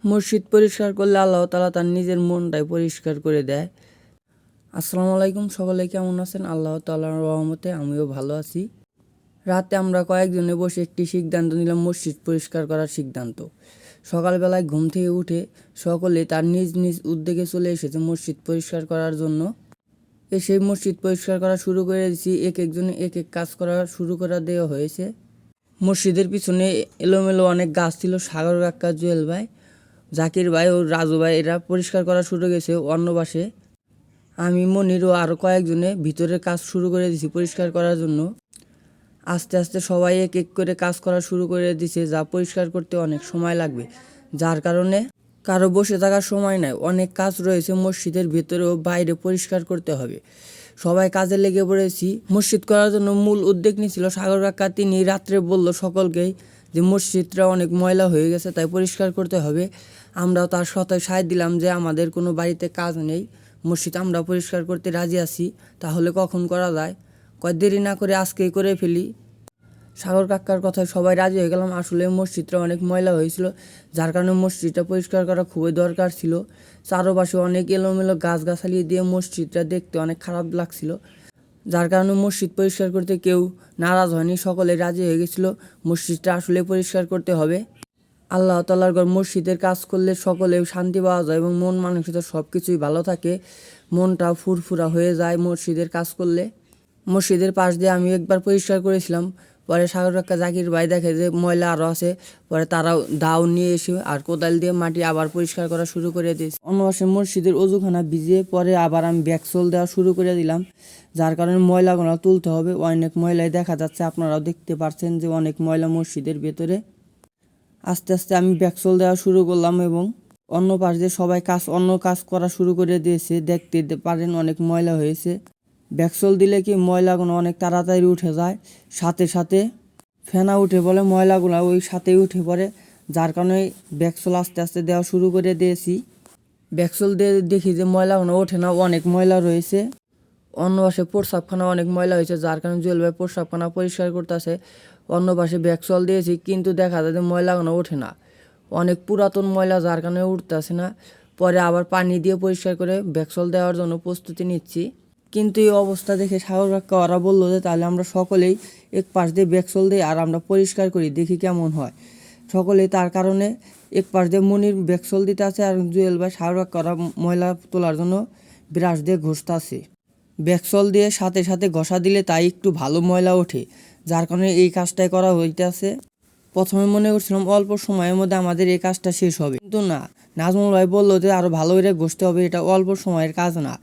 মসজিদ পরিষ্কার করলে আল্লাহ তাআলা তার নিজের মনটাই পরিষ্কার করে দেয়। আসসালামু আলাইকুম, সকলে কেমন আছেন? আল্লাহ তাআলার রহমতে আমিও ভালো আছি। রাতে আমরা কয়েকজনে বসে একটি সিদ্ধান্ত নিলাম, মসজিদ পরিষ্কার করার সিদ্ধান্ত। সকালবেলায় ঘুম থেকে উঠে সকলে তার নিজ নিজ উদ্যোগে চলে এসেছে মসজিদ পরিষ্কার করার জন্য। এসে মসজিদ পরিষ্কার করা শুরু করে দিয়েছি, এক একজনে এক এক কাজ করা শুরু করে দেওয়া হয়েছে। মসজিদের পিছনে এলোমেলো অনেক গাছ ছিল। সাগর কাকা, জুয়েল ভাই, জাকির ভাই ও রাজু ভাই এরা পরিষ্কার করা শুরু গেছে অন্য পাশে। আমি, মনির ও আরও কয়েকজনে ভিতরের কাজ শুরু করে দিয়েছি পরিষ্কার করার জন্য। আস্তে আস্তে সবাই এক এক করে কাজ করা শুরু করে দিয়েছে, যা পরিষ্কার করতে অনেক সময় লাগবে, যার কারণে কারো বসে থাকার সময় নাই। অনেক কাজ রয়েছে মসজিদের ভিতরে ও বাইরে পরিষ্কার করতে হবে। সবাই কাজে লেগে পড়েছি। মসজিদ করার জন্য মূল উদ্যোগ নিয়েছিল সাগর কাকা। তিনি রাত্রে বলল সকলকেই যে মসজিদটা অনেক ময়লা হয়ে গেছে, তাই পরিষ্কার করতে হবে। আমরাও তার সাথে সায় দিলাম যে আমাদের কোনো বাড়িতে কাজ নেই, মসজিদ আমরা পরিষ্কার করতে রাজি আছি, তাহলে কখন করা যায়, কয় দেরি না করে আজকেই করে ফেলি। সাগর কাকার কথায় সবাই রাজি হয়ে গেলাম। আসলে মসজিদটা অনেক ময়লা হয়েছিল, যার কারণে মসজিদটা পরিষ্কার করা খুবই দরকার ছিল। চারপাশে অনেক এলোমেলো গাছগাছালি দিয়ে মসজিদটা দেখতে অনেক খারাপ লাগছিল, যার কারণে মসজিদ পরিষ্কার করতে কেউ নারাজ হয়নি, সকলে রাজি হয়ে গেছিলো মসজিদটা আসলে পরিষ্কার করতে হবে। আল্লাহ তাআলার ঘর মসজিদের কাজ করলে সকলে শান্তি পাওয়া যায় এবং মন মানসিকতা সব কিছুই ভালো থাকে, মনটা ফুরফুরা হয়ে যায় মসজিদের কাজ করলে। মসজিদের পাশ দিয়ে আমি একবার পরিষ্কার করেছিলাম, পরে সাগর কাকা, জাকির ভাই দেখে যে ময়লা আরও আছে, পরে তারাও দাও নিয়ে এসে আর কোদাল দিয়ে মাটি আবার পরিষ্কার করা শুরু করে দিয়েছে। অন্য পাশে মসজিদের অজুখানা ভিজিয়ে পরে আবার আমি ব্যাকসোল দেওয়া শুরু করে দিলাম, যার কারণে ময়লাগুলো তুলতে হবে। অনেক ময়লাই দেখা যাচ্ছে, আপনারাও দেখতে পাচ্ছেন যে অনেক ময়লা মসজিদের ভেতরে। আস্তে আস্তে আমি ব্যাকসোল দেওয়া শুরু করলাম এবং অন্য পাশ দিয়ে সবাই অন্য কাজ করা শুরু করে দিয়েছে। দেখতে পারেন অনেক ময়লা হয়েছে। ব্যাকসোল দিলে কি ময়লাগুলো অনেক তাড়াতাড়ি উঠে যায়, সাথে সাথে ফেনা উঠে পড়ে, ময়লাগুলো ওই সাথেই উঠে পড়ে, যার কারণে ব্যাকসোল আস্তে আস্তে দেওয়া শুরু করে দিয়েছি। ব্যাকসোল দিয়ে দেখি যে ময়লাগুলো ওঠে না, অনেক ময়লা রয়েছে। অন্য পাশে প্রস্রাবখানা অনেক ময়লা হয়েছে, যার কারণে জুয়েল ভাই প্রস্রাবখানা পরিষ্কার করতেছে। অন্য পাশে ব্যাকসল দিয়েছি, কিন্তু দেখা যায় যে ময়লাগুলো ওঠে না, অনেক পুরাতন ময়লা, যার কারণে উঠতেছে না। পরে আবার পানি দিয়ে পরিষ্কার করে ব্যাকসল দেওয়ার জন্য প্রস্তুতি নিচ্ছি। কিন্তু এই অবস্থা দেখে সাগর কাকা ওরা বললো যে তাহলে আমরা সকলেই এক পাশ দিয়ে ব্যাকসল দিই আর আমরা পরিষ্কার করি, দেখি কেমন হয়। সকলেই তার কারণে এক পাশ দিয়ে মনির ব্যাকসল দিতে আছে আর জুয়েল ভাই, সাগর কাকা ওরা ময়লা তোলার জন্য ব্রাশ দিয়ে ঘষতে আছে। ব্যাকসল দিয়ে সাথে সাথে ঘষা দিলে তাই একটু ভালো ময়লা ওঠে, যার কারণে এই কাজটাই করা হইতেছে। প্রথমে মনে করছিলাম অল্প সময়ের মধ্যে আমাদের এই কাজটা শেষ হবে, কিন্তু না, নাজমুল ভাই বললো যে আরও ভালো করে ঘষতে হবে, এটা অল্প সময়ের কাজ না।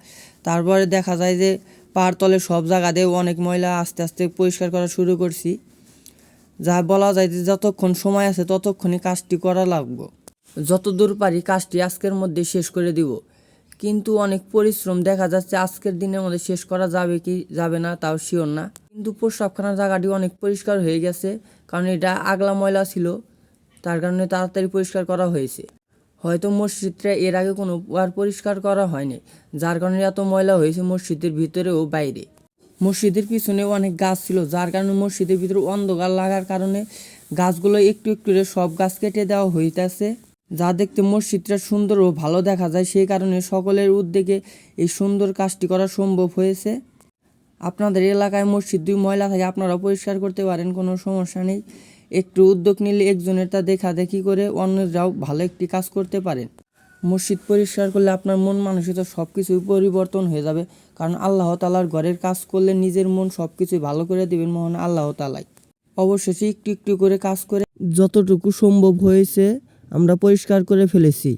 তারপরে দেখা যায় যে পাহাড় তলে সব জায়গাতেও অনেক ময়লা আস্তে আস্তে পরিষ্কার করা শুরু করছি। যা বলা যায় যে যতক্ষণ সময় আছে ততক্ষণই কাজটি করা লাগবে, যত দূর পারি কাজটি আজকের মধ্যে শেষ করে দিব। কিন্তু অনেক পরিশ্রম, দেখা যাচ্ছে আজকের দিনের মধ্যে শেষ করা যাবে কি যাবে না তাও শিওর না। কিন্তু প্রস্রাবখানার জায়গাটি অনেক পরিষ্কার হয়ে গেছে, কারণ এটা আগলা ময়লা ছিল, তার কারণে তাড়াতাড়ি পরিষ্কার করা হয়েছে। হয়তো মসজিদটা এর আগে কোনো আর পরিষ্কার করা হয়নি, যার কারণে এত ময়লা হয়েছে মসজিদের ভিতরে ও বাইরে। মসজিদের পিছনে অনেক গাছ ছিল, যার কারণে মসজিদের ভিতরে অন্ধকার লাগার কারণে গাছগুলো একটু একটু করে সব গাছ কেটে দেওয়া হইতেছে, যা দেখতে মসজিদটা সুন্দর ও ভালো দেখা যায়। সেই কারণে সকলের উদ্যোগে এই সুন্দর কাজটি করা সম্ভব হয়েছে। আপনাদের এলাকায় মসজিদ দুই ময়লা থাকে, আপনারা পরিষ্কার করতে পারেন, কোনো সমস্যা নেই। একটু উদ্যোগ নিলে একজনের তা দেখা দেখি করে অন্যরাও ভালো একটি কাজ করতে পারেন। মসজিদ পরিষ্কার করলে আপনার মন মানসিকতা সব কিছুই পরিবর্তন হয়ে যাবে, কারণ আল্লাহ তাআলার ঘরের কাজ করলে নিজের মন সব কিছুই ভালো করে দেবেন মহান আল্লাহ তাআলাই। অবশেষে একটু একটু করে কাজ করে যতটুকু সম্ভব হয়েছে আমরা পরিষ্কার করে ফেলেছি।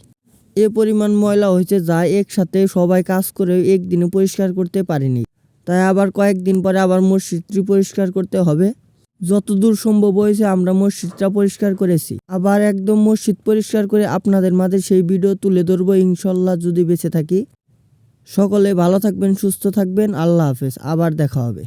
এ পরিমাণ ময়লা হয়েছে যা একসাথে সবাই কাজ করে একদিনে পরিষ্কার করতে পারেনি, তাই আবার কয়েকদিন পরে আবার মসজিদটি পরিষ্কার করতে হবে। যতদূর সম্ভব হয়েছে আমরা মসজিদটা পরিষ্কার করেছি। আবার একদম মসজিদ পরিষ্কার করে আপনাদের মাঝে সেই ভিডিও তুলে ধরবো ইনশাল্লাহ, যদি বেঁচে থাকি। সকলে ভালো থাকবেন, সুস্থ থাকবেন, আল্লাহ হাফেজ, আবার দেখা হবে।